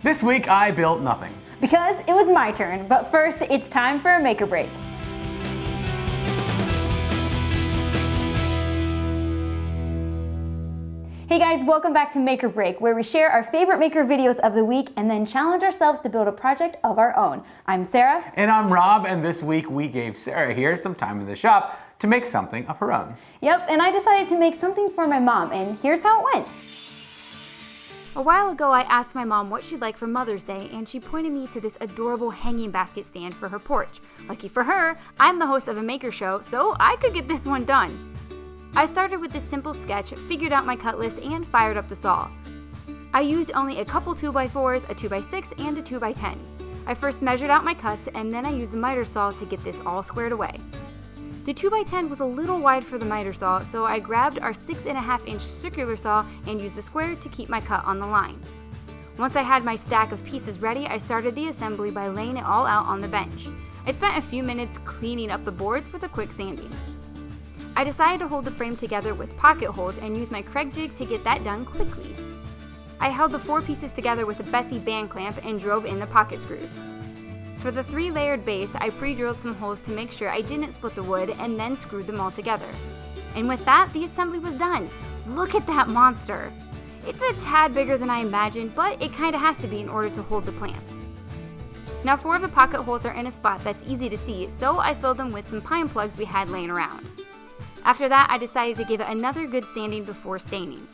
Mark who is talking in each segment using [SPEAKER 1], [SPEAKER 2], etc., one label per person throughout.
[SPEAKER 1] This week I built nothing.
[SPEAKER 2] Because it was my turn, but first it's time for a make or break. Hey guys, welcome back to Make or Break, where we share our favorite maker videos of the week and then challenge ourselves to build a project of our own. I'm Sarah.
[SPEAKER 1] And I'm Rob, and this week we gave Sarah here some time in the shop to make something of her own.
[SPEAKER 2] Yep, and I decided to make something for my mom, and here's how it went. A while ago, I asked my mom what she'd like for Mother's Day, and she pointed me to this adorable hanging basket stand for her porch. Lucky for her, I'm the host of a maker show, so I could get this one done. I started with this simple sketch, figured out my cut list, and fired up the saw. I used only a couple 2x4s, a 2x6, and a 2x10. I first measured out my cuts, and then I used the miter saw to get this all squared away. The 2x10 was a little wide for the miter saw, so I grabbed our 6.5-inch circular saw and used a square to keep my cut on the line. Once I had my stack of pieces ready, I started the assembly by laying it all out on the bench. I spent a few minutes cleaning up the boards with a quick sanding. I decided to hold the frame together with pocket holes and use my Craig jig to get that done quickly. I held the 4 pieces together with a Bessie band clamp and drove in the pocket screws. For the 3-layered base, I pre-drilled some holes to make sure I didn't split the wood and then screwed them all together. And with that, the assembly was done. Look at that monster! It's a tad bigger than I imagined, but it kinda has to be in order to hold the plants. Now 4 of the pocket holes are in a spot that's easy to see, so I filled them with some pine plugs we had laying around. After that, I decided to give it another good sanding before staining.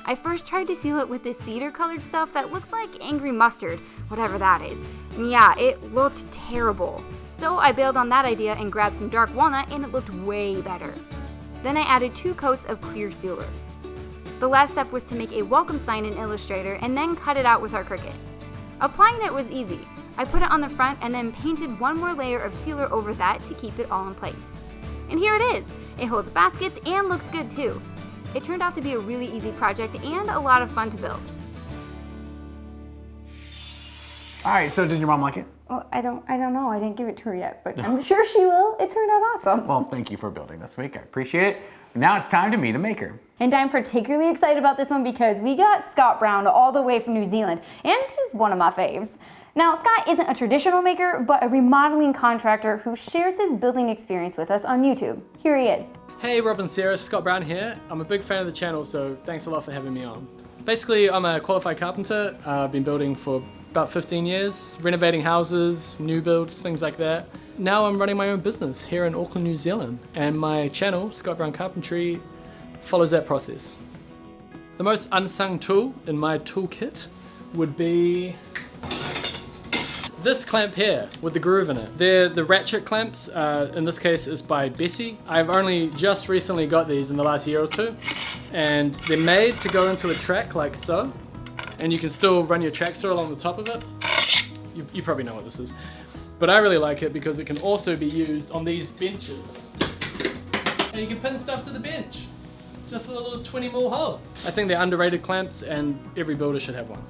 [SPEAKER 2] I first tried to seal it with this cedar colored stuff that looked like angry mustard, whatever that is. And yeah, it looked terrible. So I bailed on that idea and grabbed some dark walnut, and it looked way better. Then I added 2 coats of clear sealer. The last step was to make a welcome sign in Illustrator and then cut it out with our Cricut. Applying it was easy. I put it on the front and then painted 1 more layer of sealer over that to keep it all in place. And here it is! It holds baskets and looks good too. It turned out to be a really easy project and a lot of fun to build.
[SPEAKER 1] Alright, so did your mom like it?
[SPEAKER 2] Well, I don't know. I didn't give it to her yet, but I'm sure she will. It turned out awesome.
[SPEAKER 1] Well, thank you for building this week. I appreciate it. Now it's time to meet a maker.
[SPEAKER 2] And I'm particularly excited about this one because we got Scott Brown all the way from New Zealand, and he's one of my faves. Now, Scott isn't a traditional maker, but a remodeling contractor who shares his building experience with us on YouTube. Here he is.
[SPEAKER 3] Hey Rob and Sarah, Scott Brown here. I'm a big fan of the channel, so thanks a lot for having me on. Basically, I'm a qualified carpenter. I've been building for about 15 years, renovating houses, new builds, things like that. Now I'm running my own business here in Auckland, New Zealand, and my channel, Scott Brown Carpentry, follows that process. The most unsung tool in my toolkit would be this clamp here with the groove in it. They're the ratchet clamps. In this case is by Bessie. I've only just recently got these in the last year or 2, and they're made to go into a track like so, and you can still run your track saw along the top of it. You probably know what this is, but I really like it because it can also be used on these benches, and you can pin stuff to the bench just with a little 20mm hole. I think they're underrated clamps, and every builder should have one.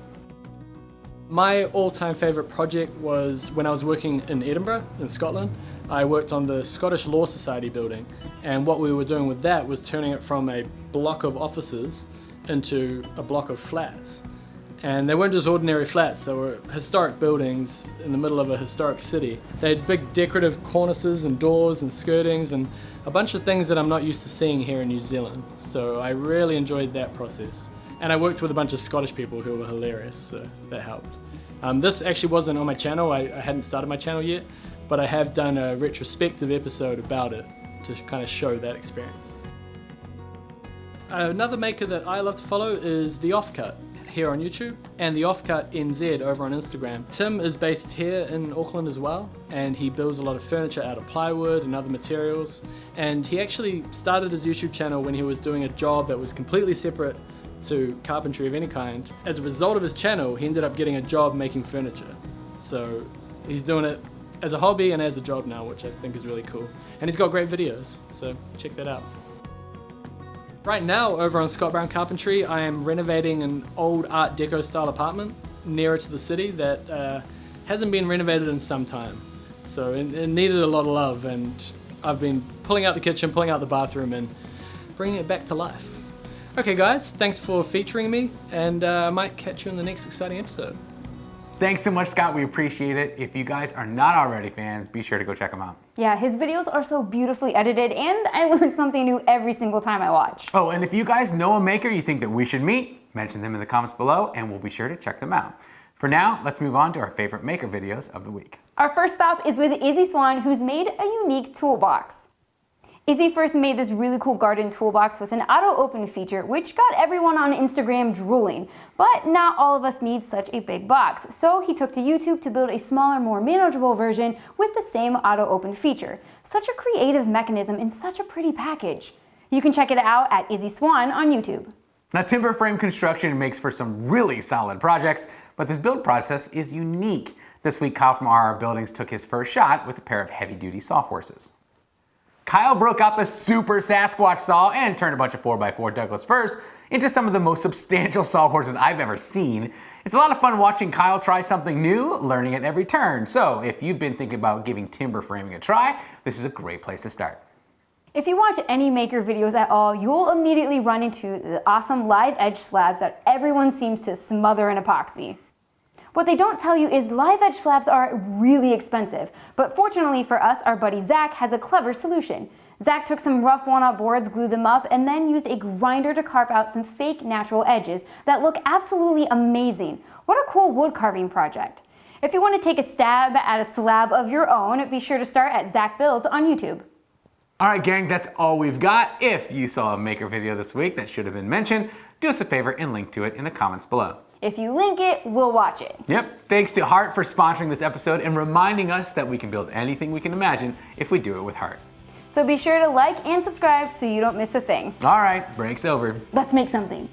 [SPEAKER 3] My all-time favourite project was when I was working in Edinburgh, in Scotland. I worked on the Scottish Law Society building, and what we were doing with that was turning it from a block of offices into a block of flats. And they weren't just ordinary flats, they were historic buildings in the middle of a historic city. They had big decorative cornices and doors and skirtings and a bunch of things that I'm not used to seeing here in New Zealand. So I really enjoyed that process. And I worked with a bunch of Scottish people who were hilarious, so that helped. This actually wasn't on my channel. I hadn't started my channel yet, but I have done a retrospective episode about it to kind of show that experience. Another maker that I love to follow is The Offcut here on YouTube and The Offcut NZ over on Instagram. Tim is based here in Auckland as well, and he builds a lot of furniture out of plywood and other materials. And he actually started his YouTube channel when he was doing a job that was completely separate to carpentry of any kind. As a result of his channel, he ended up getting a job making furniture. So he's doing it as a hobby and as a job now, which I think is really cool. And he's got great videos, so check that out. Right now, over on Scott Brown Carpentry, I am renovating an old Art Deco style apartment nearer to the city that hasn't been renovated in some time. So it needed a lot of love, and I've been pulling out the kitchen, pulling out the bathroom, and bringing it back to life. Okay guys, thanks for featuring me, and I might catch you in the next exciting episode.
[SPEAKER 1] Thanks so much, Scott. We appreciate it. If you guys are not already fans, be sure to go check them out.
[SPEAKER 2] Yeah, his videos are so beautifully edited, and I learn something new every single time I watch.
[SPEAKER 1] Oh, and if you guys know a maker you think that we should meet, mention them in the comments below, and we'll be sure to check them out. For now, let's move on to our favorite maker videos of the week.
[SPEAKER 2] Our first stop is with Izzy Swan, who's made a unique toolbox. Izzy first made this really cool garden toolbox with an auto-open feature, which got everyone on Instagram drooling. But not all of us need such a big box, so he took to YouTube to build a smaller, more manageable version with the same auto-open feature. Such a creative mechanism in such a pretty package. You can check it out at Izzy Swan on YouTube.
[SPEAKER 1] Now, timber frame construction makes for some really solid projects, but this build process is unique. This week, Kyle from RR Buildings took his first shot with a pair of heavy-duty sawhorses. Kyle broke out the Super Sasquatch saw and turned a bunch of 4x4 Douglas firs into some of the most substantial sawhorses I've ever seen. It's a lot of fun watching Kyle try something new, learning at every turn. So if you've been thinking about giving timber framing a try, this is a great place to start.
[SPEAKER 2] If you watch any maker videos at all, you'll immediately run into the awesome live edge slabs that everyone seems to smother in epoxy. What they don't tell you is live edge slabs are really expensive, but fortunately for us, our buddy Zach has a clever solution. Zach took some rough walnut boards, glued them up, and then used a grinder to carve out some fake natural edges that look absolutely amazing. What a cool wood carving project. If you want to take a stab at a slab of your own, be sure to start at Zach Builds on YouTube.
[SPEAKER 1] All right, gang, that's all we've got. If you saw a maker video this week that should have been mentioned, do us a favor and link to it in the comments below.
[SPEAKER 2] If you link it, we'll watch it.
[SPEAKER 1] Yep. Thanks to HART for sponsoring this episode and reminding us that we can build anything we can imagine if we do it with HART.
[SPEAKER 2] So be sure to like and subscribe so you don't miss a thing.
[SPEAKER 1] All right, break's over.
[SPEAKER 2] Let's make something.